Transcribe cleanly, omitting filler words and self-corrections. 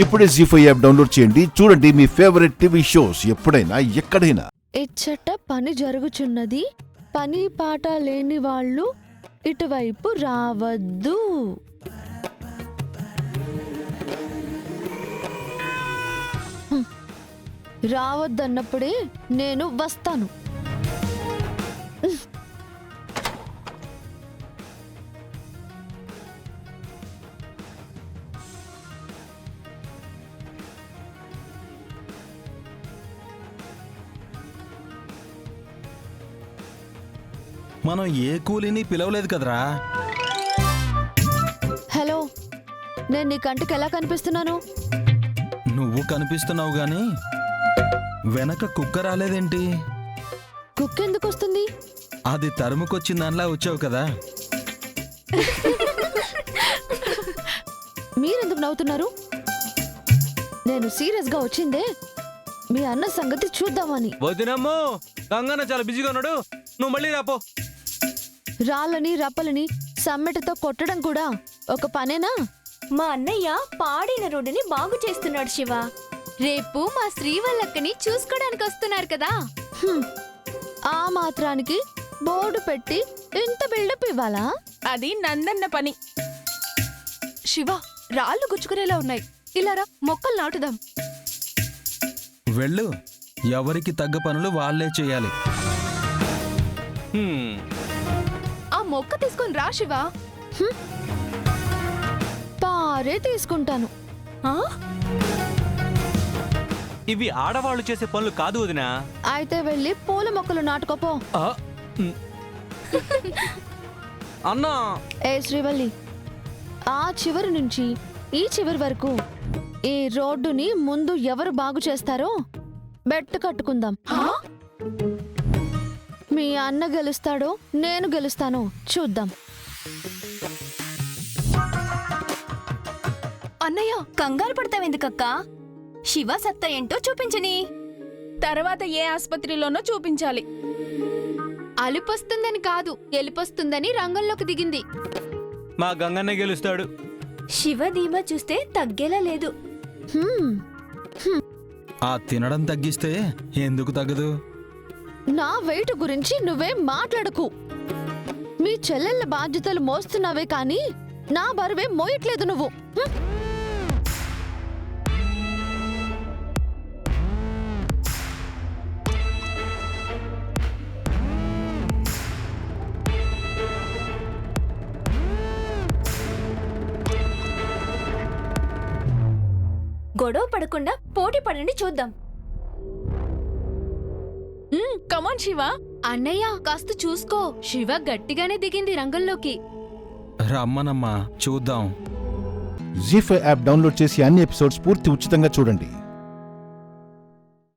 ఇప్పుడే జీ5 app download చేయండి. చూడండి మీ ఫేవరెట్ టీవీ షోస్ ఎప్పుడైనా ఎక్కడైనా. ఇచ్చట పని జరుగుచున్నది, పని పాట లేని వాళ్ళు ఇటువైపు రావద్దు. రావద్దన్నప్పుడే నేను వస్తాను. మనం ఏ కూలీని పిలవలేదు కదరా. హలో, నేను నీ కంటికి ఎలా కనిపిస్తున్నాను? నువ్వు కనిపిస్తున్నావు గాని వెనక కుక్క రాలేదేంటి? కుక్క ఎందుకు వస్తుంది? అది తరుముకొచ్చిన దానిలా వచ్చావు కదా. మీరెందుకు నవ్వుతున్నారు? నేను సీరియస్ గా వచ్చిందే మీ అన్న సంగతి చూద్దామని. వదినమ్మో, గంగన్న చాలా బిజీగా ఉన్నాడు, నువ్వు మళ్ళీ రాపో. రాళ్ళని రప్పలని సమ్మెటతో కొట్టడం కూడా ఒక పనేనా? మా అన్నయ్య పాడిన రోడ్డుని బాగు చేస్తున్నాడు శివ. రేపు మా శ్రీవల్లక్కని చూసుకోవడానికి వస్తున్నారు కదా. ఆ మాత్రానికి బోర్డు పెట్టి ఇంత బిల్డప్ ఇవ్వాలా? అది నందన్న పని. శివ, రాళ్ళు గుచ్చుకునేలా ఉన్నాయి, ఇలారా మొక్కలు నాటుదాం. వెళ్ళు, ఎవరికి తగ్గ పనులు వాళ్ళే చేయాలి. ఆ మొక్క తీసుకొని రా శివ. పారే తీసుకుంటాను. ఇవి ఆడవాళ్ళు చేసే పనులు కాదు వదినా. అయితే వెళ్ళి పూల మొక్కలు నాటుకోపో. అన్నా, ఏ శ్రీవల్లి, ఆ చివరి నుంచి ఈ చివరి వరకు ఈ రోడ్డుని ముందు ఎవరు బాగు చేస్తారో బెట్టు కట్టుకుందాం. మీ అన్న గెలుస్తాడో నేను గెలుస్తానో చూద్దాం. అన్నయ్య, కంగారు పడతావెందుకక్క? శివ సత్తా ఏంటో చూపించని. తర్వాత ఏ ఆస్పత్రిలోనో చూపించాలి. అలుపొస్తుందని కాదు, ఎలుపొస్తుందని రంగంలోకి దిగింది. మా గంగన్నే గెలుస్తాడు. శివ ధీమా చూస్తే తగ్గేలా లేదు. హ్మ్, ఆ తినడం తగ్గిస్తే ఎందుకు తగ్గదు? నా వెయిట్ గురించి నువ్వేం మాట్లాడకు. మీ చెల్లెళ్ళ బాధ్యతలు మోస్తున్నావే కానీ నా బరువే మోయట్లేదు నువ్వు. గొడవ పడకుండా పోటీ పడండి చూద్దాం. కమాన్ శివ. అన్నయ్య, కాస్త చూసుకో, శివ గట్టిగానే దిగింది రంగంలోకి. రమ్మనమ్మా, చూద్దాం. జీ5 యాప్ డౌన్లోడ్ చేసి అన్ని ఎపిసోడ్స్ పూర్తి ఉచితంగా చూడండి.